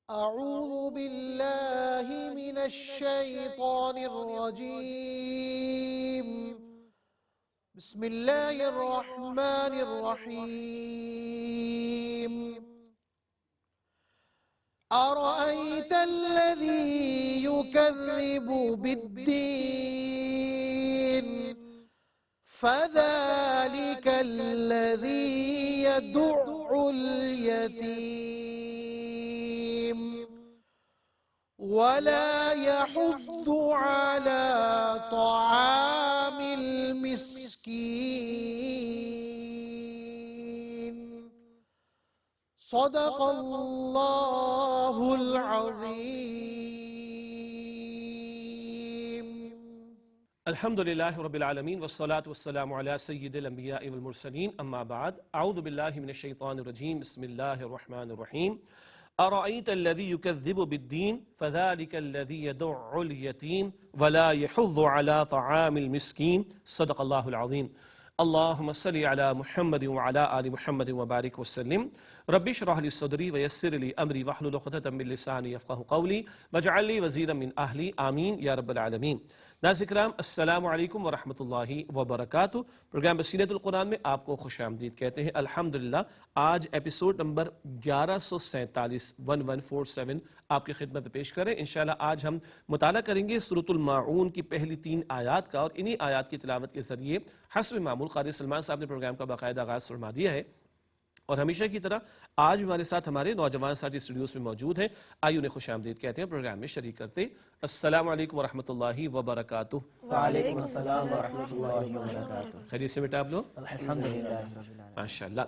أعوذ بالله من الشيطان الرجيم. بسم الله الرحمن الرحيم. أرأيت الذي يكذب بالدين فذلك الذي يدع اليتيم ولا يحض على طعام المسكين. صدق اللہ العظیم. الحمدللہ رب العالمین والصلاة والسلام علی سید الانبیاء والمرسلین اما بعد اعوذ باللہ من الشیطان الرجیم بسم اللہ الرحمن الرحیم. ارأیت الذی یکذب بالدین فذلک الذی یدع الیتیم ولا یحض علی طعام المسکین. صدق اللہ العظیم. اللہم صلی علی محمد وعلی آل محمد وبارک وسلم. رب اشرح لی صدری ویسر لی امری واحلل عقدۃ من لسانی یفقہوا قولی واجعل لی وزیرا من اہلی آمین یا رب العالمین. ناظرین کرام السلام علیکم ورحمۃ اللہ وبرکاتہ. پروگرام بصیرت القرآن میں آپ کو خوش آمدید کہتے ہیں. الحمدللہ آج ایپیسوڈ نمبر 1147 آپ کی خدمت میں پیش کریں. انشاءاللہ آج ہم مطالعہ کریں گے سورۃ الماعون کی پہلی 3 آیات کا، اور انہی آیات کی تلاوت کے ذریعے حسب معمول قاری سلمان صاحب نے پروگرام کا باقاعدہ آغاز فرما دیا ہے. اور ہمیشہ کی طرح آج ہمارے ساتھ ہمارے نوجوان ساتھی اسٹوڈیوز میں موجود ہیں. آئیے انہیں خوش آمدید کہتے ہیں، پروگرام میں شریک کرتے. السلام علیکم ورحمۃ اللہ وبرکاتہ. وعلیکم السلام ورحمۃ اللہ وبرکاتہ. خیریت سے بیٹا آپ لوگ؟ الحمدللہ. ماشاءاللہ.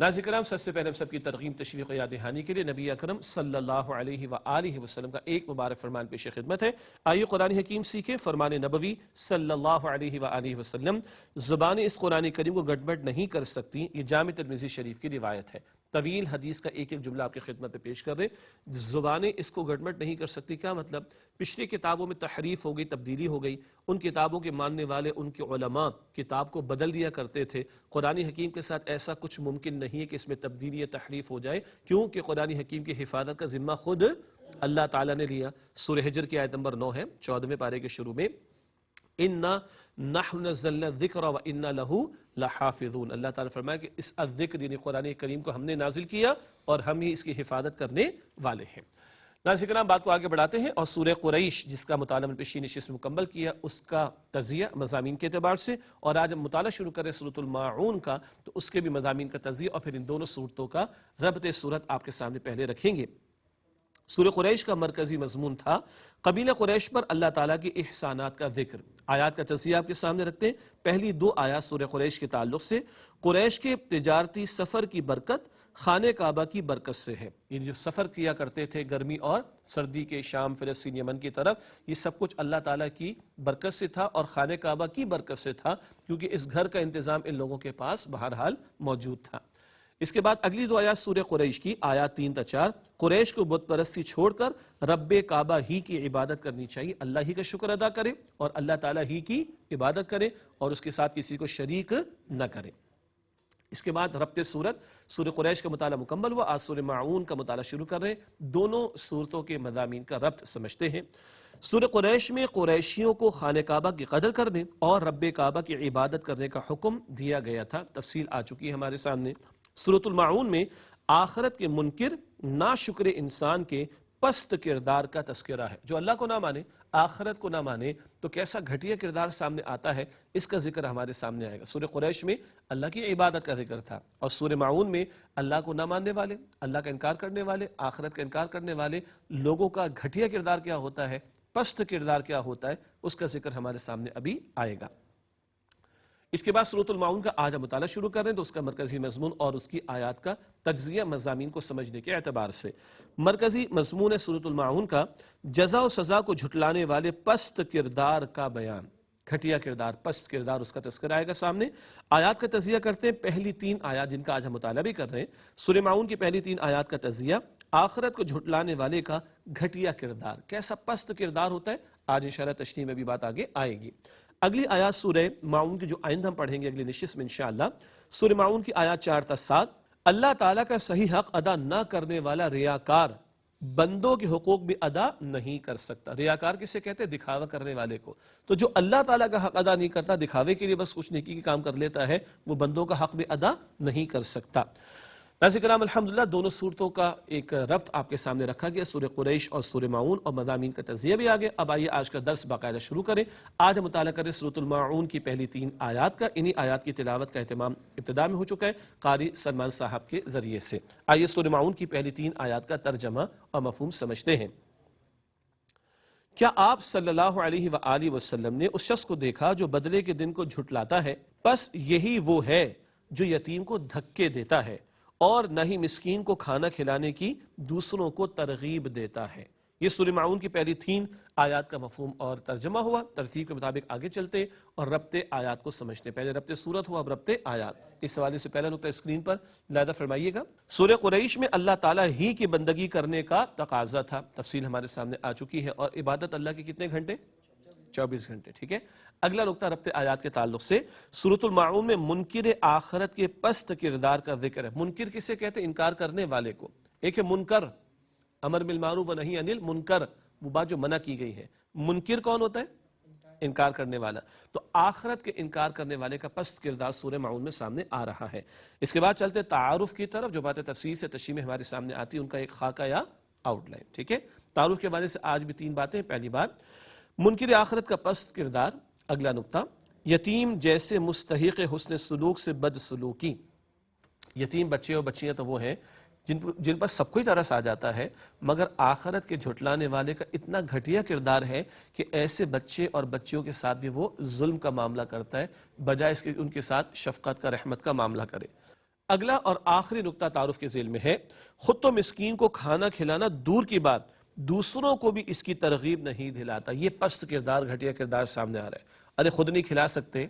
ناظرین کرام سب سے پہلے ہم سب کی ترغیب تشویق و یاد دہانی کے لیے نبی اکرم صلی اللہ علیہ وآلہ وسلم کا ایک مبارک فرمان پیش خدمت ہے. آئیے قرآن حکیم سیکھیں. فرمان نبوی صلی اللہ علیہ وآلہ وسلم: زبانیں اس قرآن کریم کو گڑبڑ نہیں کر سکتی. یہ جامع ترمذی شریف کی روایت ہے. طویل حدیث کا ایک ایک جملہ آپ کی خدمت میں پیش کر رہے. زبانیں اس کو گڑبڑ نہیں کر سکتی، کیا مطلب؟ پچھلی کتابوں میں تحریف ہو گئی، تبدیلی ہو گئی. ان کتابوں کے ماننے والے، ان کے علماء کتاب کو بدل دیا کرتے تھے. قرآن حکیم کے ساتھ ایسا کچھ ممکن نہیں ہے کہ اس میں تبدیلی یا تحریف ہو جائے، کیونکہ قرآن حکیم کی حفاظت کا ذمہ خود اللہ تعالیٰ نے لیا. سورہ حجر کی آیت نمبر 9 ہے، 14ویں پارے کے شروع میں: اِنَّا نَحْنُ نَزَّلْنَا الذِّكْرَ وَإِنَّا لَهُ لَحَافِظُونَ. اللہ تعالیٰ فرمایا کہ اس الذکر یعنی قرآن کریم کو ہم نے نازل کیا اور ہم ہی اس کی حفاظت کرنے والے ہیں. ناظرین کرام بات کو آگے بڑھاتے ہیں اور سورہ قریش جس کا مطالعہ میں پیشین نشست میں مکمل کیا اس کا تجزیہ مضامین کے اعتبار سے، اور آج ہم مطالعہ شروع کریں سورۃ الماعون کا تو اس کے بھی مضامین کا تجزیہ اور پھر ان دونوں صورتوں کا ربط صورت آپ کے سامنے پہلے رکھیں گے. سورہ قریش کا مرکزی مضمون تھا قبیلہ قریش پر اللہ تعالیٰ کی احسانات کا ذکر. آیات کا تجزیہ آپ کے سامنے رکھتے ہیں. پہلی 2 آیات سورہ قریش کے تعلق سے قریش کے تجارتی سفر کی برکت خانہ کعبہ کی برکت سے ہے. یہ جو سفر کیا کرتے تھے گرمی اور سردی کے شام، فلسطین، یمن کی طرف، یہ سب کچھ اللہ تعالیٰ کی برکت سے تھا اور خانہ کعبہ کی برکت سے تھا، کیونکہ اس گھر کا انتظام ان لوگوں کے پاس بہرحال موجود تھا. اس کے بعد اگلی 2 آیات سورہ قریش کی آیات 3 تا 4 قریش کو بت پرستی چھوڑ کر رب کعبہ ہی کی عبادت کرنی چاہیے. اللہ ہی کا شکر ادا کرے اور اللہ تعالیٰ ہی کی عبادت کرے اور اس کے ساتھ کسی کو شریک نہ کرے. اس کے بعد ربط صورت سورہ قریش کا مطالعہ مکمل ہوا. آج سورہ ماعون کا مطالعہ شروع کر رہے ہیں. دونوں صورتوں کے مضامین کا ربط سمجھتے ہیں. سورہ قریش میں قریشیوں کو خانہ کعبہ کی قدر کرنے اور رب کعبہ کی عبادت کرنے کا حکم دیا گیا تھا. تفصیل آ چکی ہے ہمارے سامنے. سورۃ الماعون میں آخرت کے منکر ناشکر انسان کے پست کردار کا تذکرہ ہے. جو اللہ کو نہ مانے، آخرت کو نہ مانے، تو کیسا گھٹیا کردار سامنے آتا ہے، اس کا ذکر ہمارے سامنے آئے گا. سورہ قریش میں اللہ کی عبادت کا ذکر تھا، اور سورہ ماعون میں اللہ کو نہ ماننے والے، اللہ کا انکار کرنے والے، آخرت کا انکار کرنے والے لوگوں کا گھٹیا کردار کیا ہوتا ہے، پست کردار کیا ہوتا ہے، اس کا ذکر ہمارے سامنے ابھی آئے گا. اس کے بعد سورۃ الماعون کا آج ہم مطالعہ شروع کر رہے ہیں تو اس کا مرکزی مضمون اور اس کی آیات کا تجزیہ مضامین کو سمجھنے کے اعتبار سے. مرکزی مضمون ہے سورۃ الماعون کا جزا و سزا کو جھٹلانے والے پست کردار کا بیان. گھٹیا کردار، پست کردار، اس کا تذکرہ آئے گا سامنے. آیات کا تجزیہ کرتے ہیں. پہلی 3 آیات جن کا آج ہم مطالعہ بھی کر رہے ہیں، سورہ ماعون کی پہلی 3 آیات کا تجزیہ آخرت کو جھٹلانے والے کا گھٹیا کردار، کیسا پست کردار ہوتا ہے، آج انشاءاللہ تشریح میں بھی بات آگے آئے گی. اگلی آیات سورہ ماعون کی جو آئندہ ہم پڑھیں گے اگلی نشست میں انشاءاللہ، سورہ ماعون کی آیات 4 تا 7 اللہ تعالیٰ کا صحیح حق ادا نہ کرنے والا ریاکار بندوں کے حقوق بھی ادا نہیں کر سکتا۔ ریاکار کسے کہتے ہیں؟ دکھاوا کرنے والے کو۔ تو جو اللہ تعالیٰ کا حق ادا نہیں کرتا، دکھاوے کے لیے بس کچھ نیکی کے کام کر لیتا ہے، وہ بندوں کا حق بھی ادا نہیں کر سکتا۔ ناظرین کرام، الحمدللہ دونوں صورتوں کا ایک ربط آپ کے سامنے رکھا گیا، سورہ قریش اور سورہ ماعون، اور مضامین کا تجزیہ بھی آگیا۔ اب آئیے آج کا درس باقاعدہ شروع کریں۔ آج ہم مطالعہ کریں سورۃ الماعون کی پہلی 3 آیات کا۔ انہی آیات کی تلاوت کا اہتمام ابتدا میں ہو چکا ہے قاری سلمان صاحب کے ذریعے سے۔ آئیے سورہ ماعون کی پہلی 3 آیات کا ترجمہ اور مفہوم سمجھتے ہیں۔ کیا آپ صلی اللہ علیہ وآلہ وسلم نے اس شخص کو دیکھا جو بدلے کے دن کو جھٹلاتا ہے؟ بس یہی وہ ہے جو یتیم کو دھکے دیتا ہے اور نہ ہی مسکین کو کھانا کھلانے کی دوسروں کو ترغیب دیتا ہے۔ یہ سورہ ماعون کی پہلی 3 آیات کا مفہوم اور ترجمہ ہوا۔ ترتیب کے مطابق آگے چلتے اور ربط آیات کو سمجھتے۔ پہلے ربط سورت ہوا، اب ربط آیات۔ اس حوالے سے پہلا نقطہ اسکرین پر ملاحظہ فرمائیے گا۔ سورہ قریش میں اللہ تعالیٰ ہی کی بندگی کرنے کا تقاضا تھا، تفصیل ہمارے سامنے آ چکی ہے، اور عبادت اللہ کے کتنے گھنٹے؟ 24 گھنٹے، ٹھیک ہے۔ اگلا نقطہ ربط آیات کے تعلق سے، سورۃ الماعون میں منکر آخرت کے پست کردار کا ذکر ہے۔ منکر کسے کہتے ہیں؟ انکار کرنے والے کو۔ ایک ہے منکر، امر بالمعروف و نہی عن المنکر، وہ بات جو منع کی گئی ہے۔ منکر کون ہوتا ہے؟ انکار کرنے والا۔ تو آخرت کے انکار کرنے والے کا پست کردار سورہ ماعون میں سامنے آ رہا ہے۔ اس کے بعد چلتے تعارف کی طرف، جو باتیں تفصیل سے تشریح میں ہمارے سامنے آتی ہیں ان کا ایک خاکہ یا آؤٹ لائن، ٹھیک ہے۔ تعارف کے حوالے سے آج بھی 3 باتیں۔ پہلی بات منکر آخرت کا پست کردار۔ اگلا نقطہ یتیم جیسے مستحق حسن سلوک سے بد سلوکی۔ یتیم بچے اور بچیاں تو وہ ہیں جن پر سب کو ہی ترس آ جاتا ہے، مگر آخرت کے جھٹلانے والے کا اتنا گھٹیا کردار ہے کہ ایسے بچے اور بچیوں کے ساتھ بھی وہ ظلم کا معاملہ کرتا ہے، بجائے اس کے ان کے ساتھ شفقت کا، رحمت کا معاملہ کرے۔ اگلا اور آخری نقطہ تعارف کے ذیل میں ہے، خود تو مسکین کو کھانا کھلانا دور کی بات، دوسروں کو بھی اس کی ترغیب نہیں دلاتا۔ یہ پست کردار، گھٹیا کردار سامنے آ رہا ہے۔ ارے خود نہیں کھلا سکتے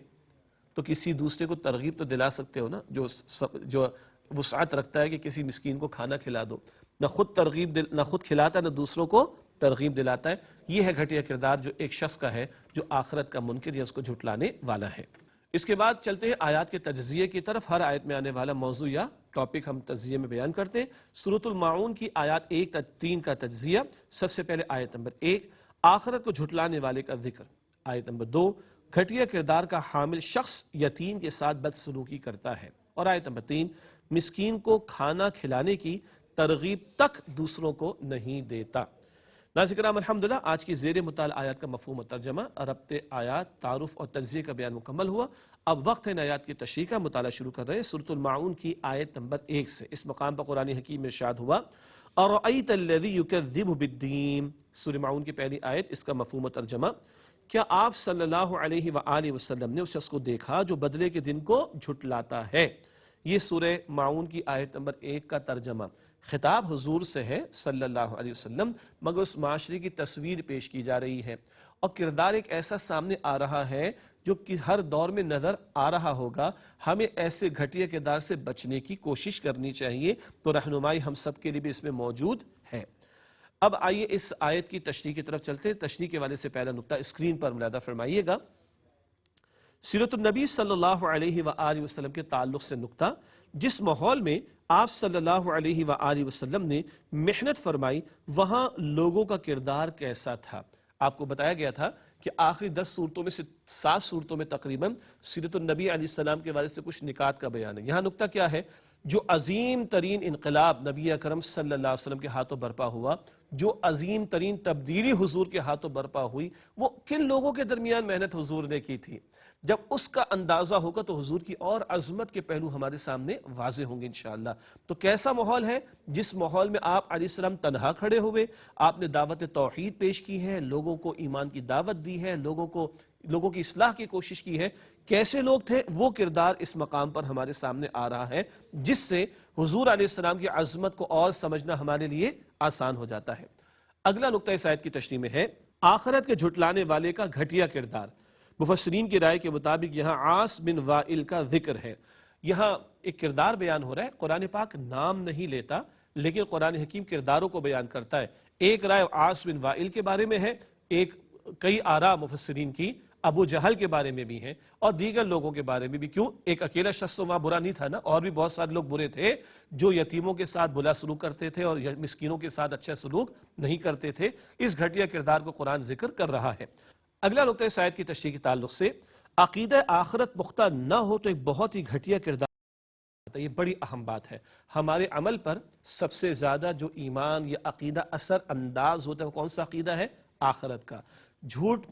تو کسی دوسرے کو ترغیب تو دلا سکتے ہو نا، جو وسعت رکھتا ہے کہ کسی مسکین کو کھانا کھلا دو۔ نہ خود کھلاتا، نہ دوسروں کو ترغیب دلاتا ہے۔ یہ ہے گھٹیا کردار جو ایک شخص کا ہے جو آخرت کا منکر یا اس کو جھٹلانے والا ہے۔ اس کے بعد چلتے ہیں آیات کے تجزیے کی طرف۔ ہر آیت میں آنے والا موضوع یا ٹاپک ہم تجزیے میں بیان کرتے ہیں۔ سورۃ الماعون کی آیات 1 تا 3 کا تجزیہ۔ سب سے پہلے آیت نمبر 1، آخرت کو جھٹلانے والے کا ذکر۔ آیت نمبر 2، گھٹیا کردار کا حامل شخص یتیم کے ساتھ بدسلوکی کرتا ہے۔ اور آیت نمبر 3، مسکین کو کھانا کھلانے کی ترغیب تک دوسروں کو نہیں دیتا۔ ناظرین کرام، الحمدللہ آج کی زیر مطالعہ آیات کا مفہوم و ترجمہ، ربط آیات، تعارف اور تجزیے کا بیان مکمل ہوا۔ اب وقت ہے آیات کی تشریح کا۔ مطالعہ شروع کر رہے ہیں سورۃ الماعون کی آیت نمبر 1 سے۔ اس مقام پر قرآن حکیم میں ارشاد ہوا، اَرَأَيْتَ الَّذِي يُكَذِّبُ بِالدِّينِ۔ سورہ ماعون کی پہلی آیت، اس کا مفہوم و ترجمہ، کیا آپ صلی اللہ علیہ وآلہ وسلم نے اس شخص کو دیکھا جو بدلے کے دن کو جھٹلاتا ہے؟ یہ سورہ ماعون کی آیت نمبر 1 کا ترجمہ۔ خطاب حضور سے ہے صلی اللہ علیہ وسلم، مگر اس معاشرے کی تصویر پیش کی جا رہی ہے، اور کردار ایک ایسا سامنے آ رہا ہے جو کہ ہر دور میں نظر آ رہا ہوگا۔ ہمیں ایسے گھٹیا کردار سے بچنے کی کوشش کرنی چاہیے، تو رہنمائی ہم سب کے لیے بھی اس میں موجود ہے۔ اب آئیے اس آیت کی تشریح کی طرف چلتے ہیں۔ تشریح کے والے سے پہلا نقطہ اسکرین پر ملاحظہ فرمائیے گا۔ سیرت النبی صلی اللہ علیہ وآلہ وسلم کے تعلق سے نقطہ، جس ماحول میں آپ صلی اللہ علیہ وآلہ وسلم نے محنت فرمائی، وہاں لوگوں کا کردار کیسا تھا؟ آپ کو بتایا گیا تھا کہ آخری 10 صورتوں میں سے 7 صورتوں میں تقریباً سیرت النبی علیہ السلام کے بارے سے کچھ نکات کا بیان ہے۔ یہاں نقطہ کیا ہے؟ جو عظیم ترین انقلاب نبی اکرم صلی اللہ علیہ وسلم کے ہاتھوں برپا ہوا، جو عظیم ترین تبدیلی حضور کے ہاتھوں برپا ہوئی، وہ کن لوگوں کے درمیان محنت حضور نے کی تھی؟ جب اس کا اندازہ ہوگا تو حضور کی اور عظمت کے پہلو ہمارے سامنے واضح ہوں گے انشاءاللہ۔ تو کیسا ماحول ہے؟ جس ماحول میں آپ علیہ السلام تنہا کھڑے ہوئے، آپ نے دعوت توحید پیش کی ہے، لوگوں کو ایمان کی دعوت دی ہے، لوگوں کی اصلاح کی کوشش کی ہے۔ کیسے لوگ تھے؟ وہ کردار اس مقام پر ہمارے سامنے آ رہا ہے، جس سے حضور علیہ السلام کی عظمت کو اور سمجھنا ہمارے لیے آسان ہو جاتا ہے۔ اگلا نقطہ اس آیت کی تشریح میں ہے، آخرت کے جھٹلانے والے کا گھٹیا کردار۔ مفسرین کی رائے کے مطابق یہاں عاص بن وائل کا ذکر ہے۔ یہاں ایک کردار بیان ہو رہا ہے، قرآن پاک نام نہیں لیتا، لیکن قرآن حکیم کرداروں کو بیان کرتا ہے۔ ایک رائے عاص بن وائل کے بارے میں ہے، کئی آراء مفسرین کی ابو جہل کے بارے میں بھی ہیں اور دیگر لوگوں کے بارے میں بھی. کیوں؟ ایک اکیلا شخص تو وہاں برا نہیں تھا نا, اور بھی بہت سارے لوگ برے تھے جو یتیموں کے ساتھ برا سلوک کرتے تھے اور مسکینوں کے ساتھ اچھا سلوک نہیں کرتے تھے. اس گھٹیا کردار کو قرآن ذکر کر رہا ہے. اگلا نقطہ اس آیت کی تشریح کے تعلق سے, عقیدہ آخرت پختہ نہ ہو تو ایک بہت ہی گھٹیا کردار. یہ بڑی اہم بات ہے. ہمارے عمل پر سب سے زیادہ جو ایمان یا عقیدہ اثر انداز ہوتا ہے وہ کون سا عقیدہ ہے؟ آخرت کا. جھوٹ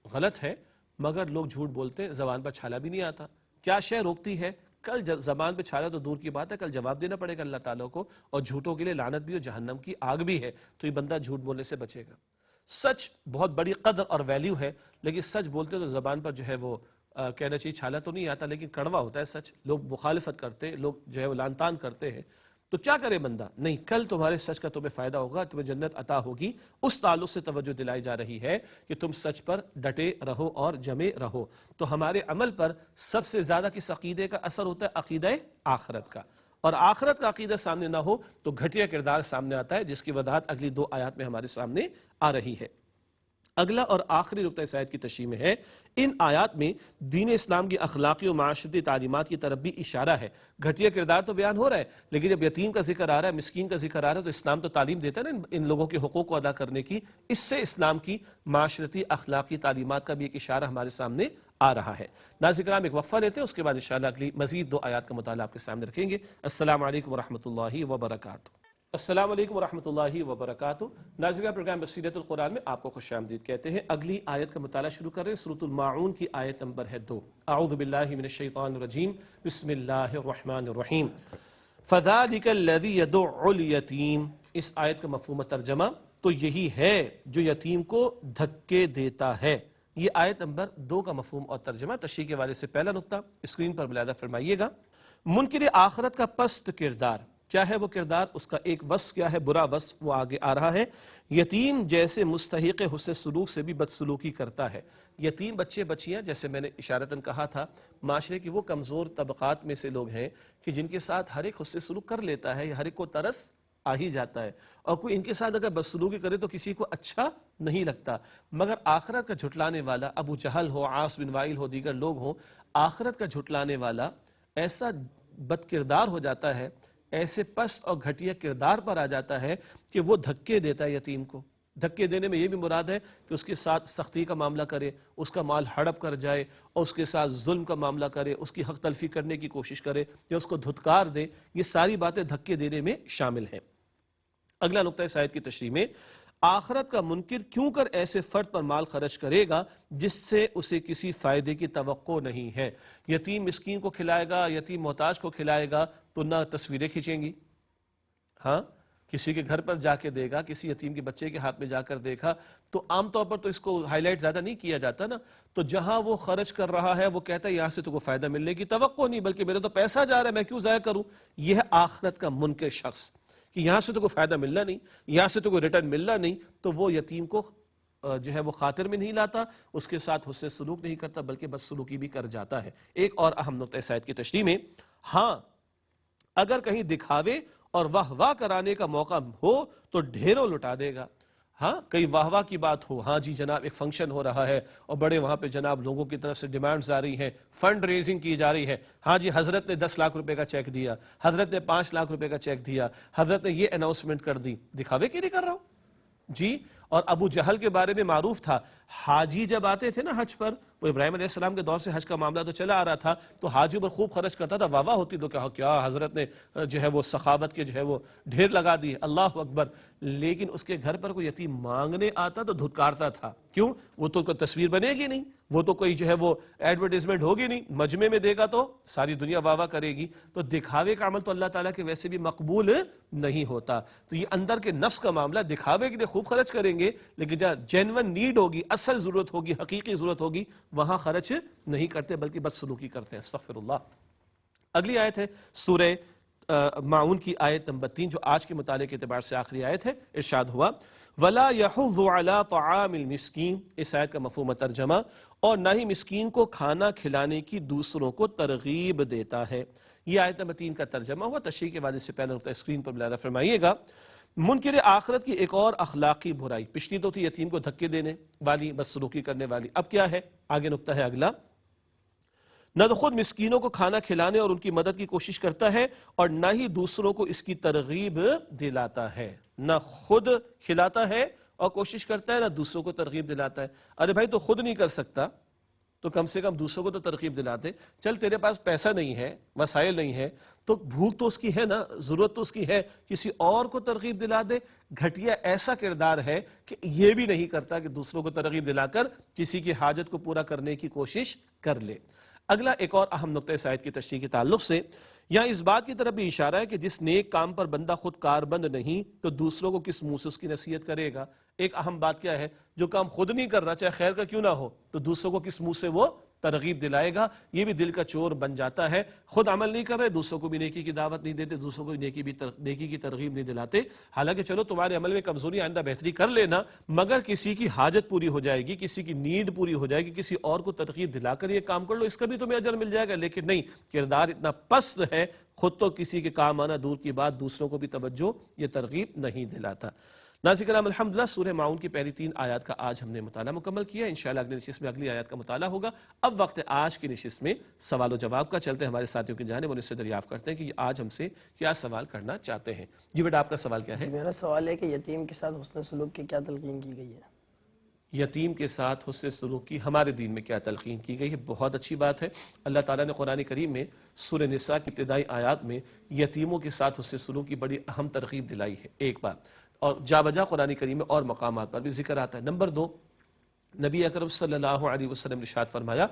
غلط ہے مگر لوگ جھوٹ بولتے ہیں, زبان پر چھالا بھی نہیں آتا. کیا شے روکتی ہے؟ کل زبان پہ چھالا تو دور کی بات ہے, کل جواب دینا پڑے گا اللہ تعالیٰ کو, اور جھوٹوں کے لیے لعنت بھی اور جہنم کی آگ بھی ہے. تو یہ بندہ جھوٹ بولنے سے بچے گا. سچ بہت بڑی قدر اور ویلیو ہے, لیکن سچ بولتے تو زبان پر جو ہے وہ کہنا چاہیے چھالا تو نہیں آتا, لیکن کڑوا ہوتا ہے سچ. لوگ مخالفت کرتے ہیں, لوگ جو ہے وہ لعن طعن کرتے ہیں. تو کیا کرے بندہ؟ نہیں, کل تمہارے سچ کا تمہیں فائدہ ہوگا, تمہیں جنت عطا ہوگی. اس تعلق سے توجہ دلائی جا رہی ہے کہ تم سچ پر ڈٹے رہو اور جمے رہو. تو ہمارے عمل پر سب سے زیادہ کس عقیدے کا اثر ہوتا ہے؟ عقیدہ آخرت کا. اور آخرت کا عقیدہ سامنے نہ ہو تو گھٹیا کردار سامنے آتا ہے, جس کی وضاحت اگلی 2 آیات میں ہمارے سامنے آ رہی ہے. اگلا اور آخری نقطہ اس آیت کی تشریح میں ہے, ان آیات میں دین اسلام کی اخلاقی و معاشرتی تعلیمات کی طرف بھی اشارہ ہے. گھٹیا کردار تو بیان ہو رہا ہے, لیکن جب یتیم کا ذکر آ رہا ہے, مسکین کا ذکر آ رہا ہے, تو اسلام تو تعلیم دیتا ہے نا ان لوگوں کے حقوق کو ادا کرنے کی. اس سے اسلام کی معاشرتی اخلاقی تعلیمات کا بھی ایک اشارہ ہمارے سامنے آ رہا ہے. ناظرین کرام, ایک وقفہ لیتے ہیں, اس کے بعد انشاءاللہ اگلی مزید 2 آیات کا مطالعہ آپ کے سامنے رکھیں گے. السلام علیکم ورحمۃ اللہ وبرکاتہ. السلام علیکم ورحمۃ اللہ وبرکاتہ. ناظرین, پروگرام بصیرت القرآن میں آپ کو خوش آمدید کہتے ہیں. اگلی آیت کا مطالعہ شروع کر رہے ہیں. سورۃ الماعون کی آیت نمبر ہے 2. اعوذ باللہ من الشیطان الرجیم, بسم اللہ الرحمن الرحیم. فذلک الذی یدع الیتیم. اس آیت کا مفہوم ترجمہ تو یہی ہے جو یتیم کو دھکے دیتا ہے. یہ آیت نمبر 2 کا مفہوم اور ترجمہ. تشریح کے والے سے پہلا نقطہ اسکرین پر ملاحظہ فرمائیے گا. منکر آخرت کا پست کردار کیا ہے؟ وہ کردار, اس کا ایک وصف کیا ہے؟ برا وصف وہ آگے آ رہا ہے. یتیم جیسے مستحق حسن سلوک سے بھی بدسلوکی کرتا ہے. یتیم بچے بچیاں, جیسے میں نے اشارتاً کہا تھا, معاشرے کی وہ کمزور طبقات میں سے لوگ ہیں کہ جن کے ساتھ ہر ایک حسن سلوک کر لیتا ہے, ہر ایک کو ترس آ ہی جاتا ہے, اور کوئی ان کے ساتھ اگر بدسلوکی کرے تو کسی کو اچھا نہیں لگتا. مگر آخرت کا جھٹلانے والا, ابو جہل ہو, عاص بن وائل ہو, دیگر لوگ ہوں, آخرت کا جھٹلانے والا ایسا بد کردار ہو جاتا ہے, ایسے پست اور گھٹیا کردار پر آ جاتا ہے کہ وہ دھکے دیتا ہے یتیم کو. دھکے دینے میں یہ بھی مراد ہے کہ اس کے ساتھ سختی کا معاملہ کرے, اس کا مال ہڑپ کر جائے, اور اس کے ساتھ ظلم کا معاملہ کرے, اس کی حق تلفی کرنے کی کوشش کرے, یا اس کو دھتکار دے. یہ ساری باتیں دھکے دینے میں شامل ہیں. اگلا نقطہ اس آیت کی تشریح میں, آخرت کا منکر کیوں کر ایسے فرد پر مال خرچ کرے گا جس سے اسے کسی فائدے کی توقع نہیں ہے. یتیم مسکین کو کھلائے گا, یتیم محتاج کو کھلائے گا تو نہ تصویریں کھینچیں گی, ہاں کسی کے گھر پر جا کے دے گا, کسی یتیم کے بچے کے ہاتھ میں جا کر دیکھا تو عام طور پر تو اس کو ہائی لائٹ زیادہ نہیں کیا جاتا نا. تو جہاں وہ خرچ کر رہا ہے وہ کہتا ہے یہاں سے تو کوئی فائدہ ملنے کی توقع نہیں, بلکہ میرا تو پیسہ جا رہا ہے, میں کیوں ضائع کروں. یہ ہے آخرت کا منکر شخص کہ یہاں سے تو کوئی فائدہ ملنا نہیں, یہاں سے تو کوئی ریٹرن ملنا نہیں, تو وہ یتیم کو جو ہے وہ خاطر میں نہیں لاتا, اس کے ساتھ حسن سلوک نہیں کرتا, بلکہ بد سلوکی بھی کر جاتا ہے. ایک اور اہم نقطہ اس آیت کی تشریح میں, ہاں اگر کہیں دکھاوے اور واہ واہ کرانے کا موقع ہو تو ڈھیروں لٹا دے گا. ہاں کئی واہ واہ کی بات ہو, ہاں جی جناب ایک فنکشن ہو رہا ہے اور بڑے وہاں پہ جناب لوگوں کی طرف سے ڈیمانڈز آ رہی ہیں, فنڈ ریزنگ کی جا رہی ہے, ہاں جی حضرت نے 10 لاکھ روپے کا چیک دیا, حضرت نے 5 لاکھ روپے کا چیک دیا, حضرت نے یہ اناؤنسمنٹ کر دی. دکھاوے کے لیے کر رہا ہوں جی. اور ابو جہل کے بارے میں معروف تھا, حاجی جب آتے تھے نا حج پر, وہ ابراہیم علیہ السلام کے دور سے حج کا معاملہ تو چلا آ رہا تھا, تو حاجی پر خوب خرچ کرتا تھا, واہ واہ ہوتی تو کیا حضرت نے جو ہے وہ سخاوت کے جو ہے وہ ڈھیر لگا دی, اللہ اکبر. لیکن اس کے گھر پر کوئی یتیم مانگنے آتا تو دھتکارتا تھا. کیوں؟ وہ تو کوئی تصویر بنے گی نہیں, وہ تو کوئی جو ہے وہ ایڈورٹائزمنٹ ہوگی نہیں, مجمع میں دے گا تو ساری دنیا واہ واہ کرے گی. تو دکھاوے کا عمل تو اللہ تعالیٰ کے ویسے بھی مقبول نہیں ہوتا. تو یہ اندر کے نفس کا معاملہ, دکھاوے کے لیے خوب خرچ کریں گے, لیکن جہاں جینون نیڈ ہوگی, اصل ضرورت ہوگی, حقیقی ضرورت ہوگی, وہاں خرچ نہیں کرتے بلکہ بدسلوکی کرتے ہیں. استغفر اللہ. اگلی آیت ہے سورہ ماعون کی آیت نمبر 3, جو آج کے مطالعے کے اعتبار سے آخری آیت ہے. ارشاد ہوا وَلَا يَحُضُّ عَلَىٰ طَعَامِ الْمِسْكِينِ. اس آیت کا مفہوم ترجمہ, اور نہ ہی مسکین کو کھانا کھلانے کی دوسروں کو ترغیب دیتا ہے. یہ آیت نمبر 3 کا ترجمہ ہوا. تشریح کے والے سے پہلے نقطہ اسکرین پر ملاحظہ فرمائیے گا. منکر آخرت کی ایک اور اخلاقی برائی، پچھلی تو تھی یتیم کو دھکے دینے والی، بدسلوکی کرنے والی، اب کیا ہے؟ آگے نقطہ ہے اگلا، نہ تو خود مسکینوں کو کھانا کھلانے اور ان کی مدد کی کوشش کرتا ہے اور نہ ہی دوسروں کو اس کی ترغیب دلاتا ہے، نہ خود کھلاتا ہے اور کوشش کرتا ہے، نہ دوسروں کو ترغیب دلاتا ہے۔ ارے بھائی تو خود نہیں کر سکتا تو کم سے کم دوسروں کو تو ترغیب دلا دے۔ چل تیرے پاس پیسہ نہیں ہے، وسائل نہیں ہے، تو بھوک تو اس کی ہے نا، ضرورت تو اس کی ہے، کسی اور کو ترغیب دلا دے۔ گھٹیا ایسا کردار ہے کہ یہ بھی نہیں کرتا کہ دوسروں کو ترغیب دلا کر کسی کی حاجت کو پورا کرنے کی کوشش کر لے۔ اگلا ایک اور اہم نقطہ اس آیت کی تشریح کے تعلق سے یہاں اس بات کی طرف بھی اشارہ ہے کہ جس نیک کام پر بندہ خود کاربند نہیں تو دوسروں کو کس منہ سے اس کی نصیحت کرے گا۔ ایک اہم بات کیا ہے؟ جو کام خود نہیں کر رہا، چاہے خیر کا کیوں نہ ہو، تو دوسروں کو کس منہ سے وہ ترغیب دلائے گا؟ یہ بھی دل کا چور بن جاتا ہے۔ خود عمل نہیں کر رہے، دوسروں کو بھی نیکی کی دعوت نہیں دیتے، دوسروں کو نیکی کی ترغیب نہیں دلاتے۔ حالانکہ چلو تمہارے عمل میں کمزوری، آئندہ بہتری کر لینا، مگر کسی کی حاجت پوری ہو جائے گی، کسی کی نیڈ پوری ہو جائے گی، کسی اور کو ترغیب دلا کر یہ کام کر لو، اس کا بھی تمہیں اجر مل جائے گا۔ لیکن نہیں، کردار اتنا پست ہے، خود تو کسی کے کام آنا دور کی بات، دوسروں کو بھی توجہ یہ ترغیب نہیں دلاتا۔ ناظرین کرام، الحمدللہ سورہ معون کی پہلی 3 آیات کا آج ہم نے مطالعہ مکمل کیا۔ انشاءاللہ اگلی نشست میں اگلی آیات کا مطالعہ ہوگا۔ اب وقت آج کی نشست میں سوال و جواب کا، چلتے ہیں ہمارے ساتھیوں کی جانب اور اس سے دریافت کرتے ہیں کہ آج ہم سے کیا سوال کرنا چاہتے ہیں۔ جی بیٹا، آپ کا سوال کیا ہے؟ میرا سوال ہے کہ یتیم کے ساتھ حسن سلوک کی کیا تلقین کی گئی ہے؟ یتیم کے ساتھ حسن سلوک کی ہمارے دین میں کیا تلقین کی گئی ہے؟ بہت اچھی بات ہے۔ اللہ تعالیٰ نے قرآن کریم میں سورہ نساء کی ابتدائی آیات میں یتیموں کے ساتھ حسن سلوک کی بڑی اہم ترغیب دلائی ہے، ایک بات، اور جا بجا قرآن کریم میں اور مقامات پر بھی ذکر آتا ہے۔ نمبر 2، نبی اکرم صلی اللہ علیہ وسلم نے ارشاد فرمایا،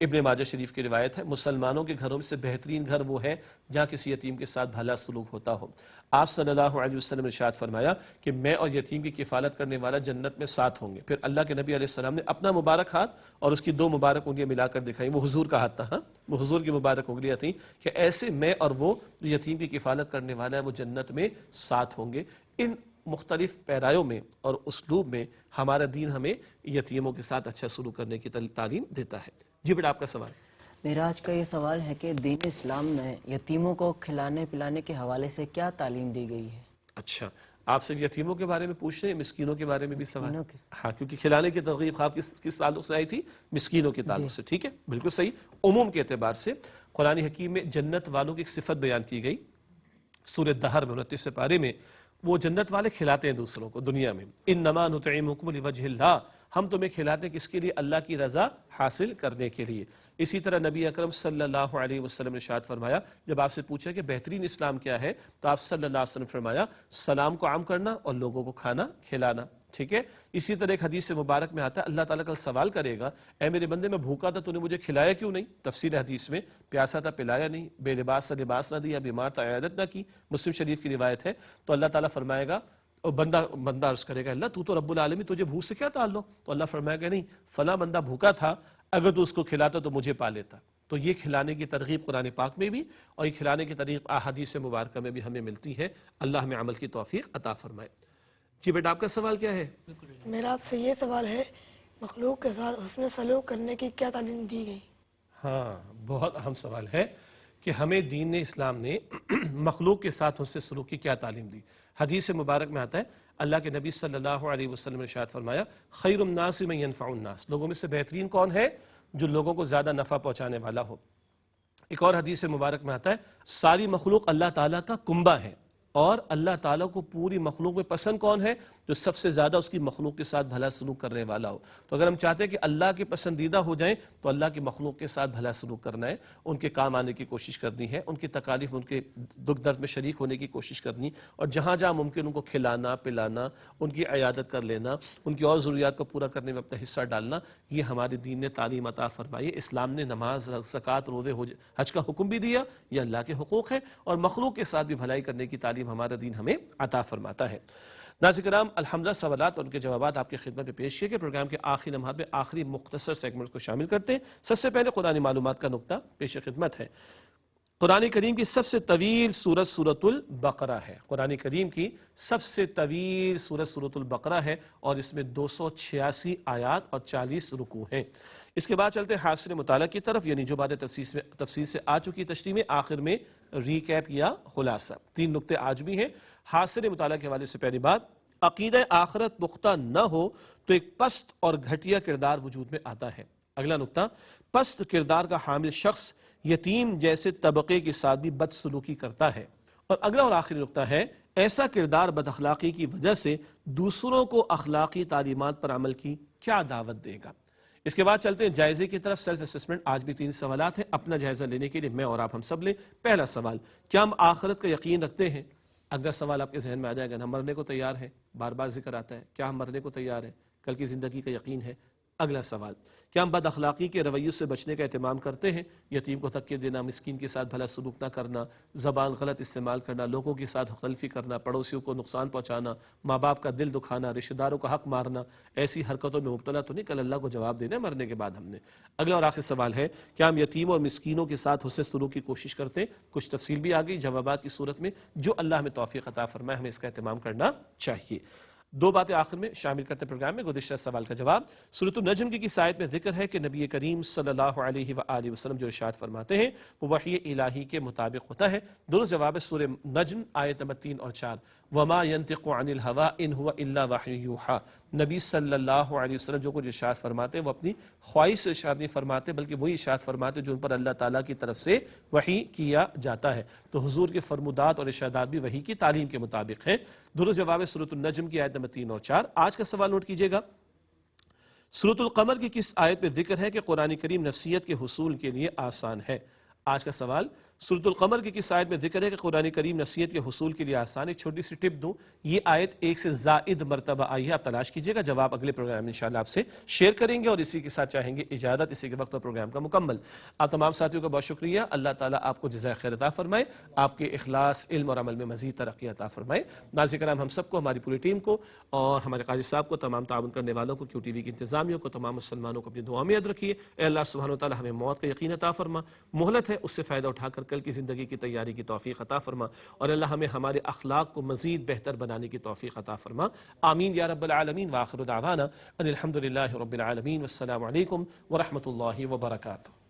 ابن ماجہ شریف کی روایت ہے، مسلمانوں کے گھروں میں سے بہترین گھر وہ ہے جہاں کسی یتیم کے ساتھ بھلا سلوک ہوتا ہو۔ آپ صلی اللہ علیہ وسلم نے ارشاد فرمایا کہ میں اور یتیم کی کفالت کرنے والا جنت میں ساتھ ہوں گے۔ پھر اللہ کے نبی علیہ السلام نے اپنا مبارک ہاتھ اور اس کی 2 مبارک انگلیاں ملا کر دکھائی، وہ حضور کا ہاتھ تھا، ہاں وہ حضور کی مبارک انگلیاں تھیں، کہ ایسے میں اور وہ جو یتیم کی کفالت کرنے والا ہے وہ جنت میں ساتھ ہوں گے۔ ان مختلف پیرایوں میں اور اسلوب میں ہمارا دین ہمیں یتیموں کے ساتھ اچھا سلوک کرنے کی تعلیم دیتا ہے۔ جی بیٹا، آپ کا سوال۔ میرا آج کا یہ سوال ہے کہ دین اسلام میں یتیموں کو کھلانے پلانے کے حوالے سے کیا تعلیم دی گئی ہے؟ اچھا، آپ سے یتیموں کے بارے میں پوچھ رہے ہیں، مسکینوں کے بارے میں بھی سوال؟ مسکینوں کے۔ ہاں، کیونکہ کھلانے کی ترغیب خواب کس تعلق سے آئی تھی؟ مسکینوں کے تعلق سے، ٹھیک ہے، بالکل صحیح۔ عموم کے اعتبار سے قرآن حکیم میں جنت والوں کی ایک صفت بیان کی گئی، سورہ دہر میں 29 پارے میں، وہ جنت والے کھلاتے ہیں دوسروں کو دنیا میں۔ انما نطعمکم لوجہ اللہ، ہم تمہیں کھلاتے ہیں کس کے لیے؟ اللہ کی رضا حاصل کرنے کے لیے۔ اسی طرح نبی اکرم صلی اللہ علیہ وسلم نے ارشاد فرمایا، جب آپ سے پوچھا کہ بہترین اسلام کیا ہے تو آپ صلی اللہ علیہ وسلم فرمایا، سلام کو عام کرنا اور لوگوں کو کھانا کھلانا، ٹھیک ہے۔ اسی طرح ایک حدیث مبارک میں آتا ہے، اللہ تعالیٰ کل سوال کرے گا، اے میرے بندے میں بھوکا تھا تو نے مجھے کھلایا کیوں نہیں؟ تفسیر حدیث میں، پیاسا تھا پلایا نہیں، بے لباس تھا لباس نہ دیا، بیمار تھا عیادت نہ کی، مسلم شریف کی روایت ہے۔ تو اللہ تعالیٰ فرمائے گا، اور بندہ عرض کرے گا، اللہ تو رب العالمین، تجھے بھوک سے کیا تعلق؟ تو اللہ فرمائے گا، نہیں، فلاں بندہ بھوکا تھا، اگر تو اس کو کھلاتا تو مجھے پا لیتا۔ تو یہ کھلانے کی ترغیب قرآن پاک میں بھی اور یہ کھلانے کی ترغیب احادیث مبارکہ میں بھی ہمیں ملتی ہے۔ اللہ ہمیں عمل کی توفیق عطا فرمائے۔ جی بیٹا، آپ کا سوال کیا ہے؟ میرا آپ سے یہ سوال ہے، مخلوق کے ساتھ حسن سلوک کرنے کی کیا تعلیم دی گئی؟ ہاں، بہت اہم سوال ہے کہ ہمیں دین اسلام نے مخلوق کے ساتھ حسن سلوک کی کیا تعلیم دی۔ حدیث مبارک میں آتا ہے، اللہ کے نبی صلی اللہ علیہ وسلم نے ارشاد فرمایا، خیر الناس من ینفع الناس، لوگوں میں سے بہترین کون ہے؟ جو لوگوں کو زیادہ نفع پہنچانے والا ہو۔ ایک اور حدیث مبارک میں آتا ہے، ساری مخلوق اللہ تعالیٰ کا کنبہ ہے، اور اللہ تعالیٰ کو پوری مخلوق میں پسند کون ہے؟ جو سب سے زیادہ اس کی مخلوق کے ساتھ بھلا سلوک کرنے والا ہو۔ تو اگر ہم چاہتے ہیں کہ اللہ کے پسندیدہ ہو جائیں تو اللہ کی مخلوق کے ساتھ بھلا سلوک کرنا ہے، ان کے کام آنے کی کوشش کرنی ہے، ان کی تکالیف، ان کے دکھ درد میں شریک ہونے کی کوشش کرنی، اور جہاں جہاں ممکن ان کو کھلانا پلانا، ان کی عیادت کر لینا، ان کی اور ضروریات کو پورا کرنے میں اپنا حصہ ڈالنا، یہ ہمارے دین نے تعلیم عطا فرمائی ہے۔ اسلام نے نماز، زکوٰۃ، روزے، حج کا حکم بھی دیا، یہ اللہ کے حقوق ہے، اور مخلوق کے ساتھ بھی بھلائی کرنے کی تعلیم ہمارا دین ہمیں عطا فرماتا ہے۔ ناظرین کرام، الحمدللہ سوالات اور ان کے جوابات آپ کی خدمت میں پیش کیے کہ پروگرام کے آخری لمحات میں آخری مختصر سیگمنٹ کو شامل کرتے ہیں۔ سب سے پہلے قرآن معلومات کا نقطہ پیش خدمت ہے۔ قرآن کریم کی سب سے طویل سورت سورۃ البقرہ ہے. قرآن کریم کی سب سے طویل سورت سورۃ البقرہ ہے اور اس میں 286 آیات اور 40 رکوع ہیں. اس کے بعد چلتے ہیں حاصل مطالعہ کی طرف، یعنی جو باتیں تفصیل سے آ چکی تشریح میں، آخر میں ریکیپ یا خلاصہ. 3 نقطے آج بھی ہیں. حاصل مطالعہ کے حوالے سے پہلی بات، عقیدہ آخرت پختہ نہ ہو تو ایک پست اور گھٹیا کردار وجود میں آتا ہے. اگلا نقطہ، پست کردار کا حامل شخص یتیم جیسے طبقے کے ساتھ بھی بد سلوکی کرتا ہے. اور اگلا اور آخری نقطہ ہے، ایسا کردار بد اخلاقی کی وجہ سے دوسروں کو اخلاقی تعلیمات پر عمل کی کیا دعوت دے گا. اس کے بعد چلتے ہیں جائزے کی طرف. Self assessment. آج بھی 3 سوالات ہیں، اپنا جائزہ لینے کے لیے میں اور آپ ہم سب لیں. پہلا سوال، کیا ہم آخرت کا یقین رکھتے ہیں؟ اگلا سوال آپ کے ذہن میں آ جائے گا، ہم مرنے کو تیار ہیں، بار بار ذکر آتا ہے، کیا ہم مرنے کو تیار ہیں؟ کل کی زندگی کا یقین ہے. اگلا سوال، کیا ہم بد اخلاقی کے رویوں سے بچنے کا اہتمام کرتے ہیں؟ یتیم کو دھکے دینا، مسکین کے ساتھ بھلا سلوک نہ کرنا، زبان غلط استعمال کرنا، لوگوں کے ساتھ تلفی کرنا، پڑوسیوں کو نقصان پہنچانا، ماں باپ کا دل دکھانا، رشتہ داروں کا حق مارنا، ایسی حرکتوں میں مبتلا تو نہیں کل اللہ کو جواب دینا ہے مرنے کے بعد ہم نے. اگلا اور آخری سوال ہے، کیا ہم یتیم اور مسکینوں کے ساتھ حسن سلوک کی کوشش کرتے ہیں؟ کچھ تفصیل بھی آ گئی جوابات کی صورت میں. جو اللہ ہمیں توفیق عطا فرمائے ہمیں اس کا اہتمام کرنا چاہیے. 2 باتیں آخر میں شامل کرتے ہیں پروگرام میں. گزشتہ سوال کا جواب، سورۃ النجم کی کس آیت میں ذکر ہے کہ نبی کریم صلی اللہ علیہ وآلہ وسلم جو ارشاد فرماتے ہیں وہ وحی الہی کے مطابق ہوتا ہے؟ درست جواب ہے سورہ نجم آیت نمبر 3 اور 4. وما ينطق عن الهوى ان هو الا وحی یوحى. نبی صلی اللہ علیہ وسلم جو کچھ ارشاد فرماتے ہیں وہ اپنی خواہش سے ارشاد نہیں فرماتے، بلکہ وہی ارشاد فرماتے جو ان پر اللہ تعالیٰ کی طرف سے وحی کیا جاتا ہے. تو حضور کے فرمودات اور ارشادات بھی وحی کی تعلیم کے مطابق ہیں. درست جواب ہے سورۃ النجم کی آیت نمبر 3 اور 4. آج کا سوال نوٹ کیجئے گا، سورۃ القمر کی کس آیت میں ذکر ہے کہ قرآن کریم نصیحت کے حصول کے لیے آسان ہے؟ آج کا سوال، سورۃ القمر کی کس آیت میں ذکر ہے کہ قرآن کریم نصیحت کے حصول کے لیے آسان ہے؟ ایک چھوٹی سی ٹپ دوں، یہ آیت 1 سے زائد مرتبہ آئی ہے، آپ تلاش کیجئے گا. جواب اگلے پروگرام میں انشاءاللہ آپ سے شیئر کریں گے. اور اسی کے ساتھ چاہیں گے اجازت، اسی کے وقت اور پروگرام کا مکمل. آپ تمام ساتھیوں کا بہت شکریہ. اللہ تعالیٰ آپ کو جزائے خیر عطا فرمائے، آپ کے اخلاص، علم اور عمل میں مزید ترقی عطا فرمائے. ناظرین کرام، ہم سب کو، ہماری پوری ٹیم کو اور ہمارے قاضی صاحب کو، تمام تعاون کرنے والوں کو، کیو ٹی وی کی انتظامیہ کو، تمام مسلمانوں کو اپنی دعا میں یاد رکھیے. اے اللہ سبحانہ و تعالیٰ ہمیں موت کا یقین عطا فرما، مہلت ہے اس سے فائدہ اٹھا کر کل کی زندگی کی تیاری کی توفیق عطا فرما، اور اللہ ہمیں ہمارے اخلاق کو مزید بہتر بنانے کی توفیق عطا فرما. آمین یا رب العالمین. وآخر دعوانا ان الحمد للہ رب العالمین. والسلام علیکم ورحمۃ اللہ وبرکاتہ.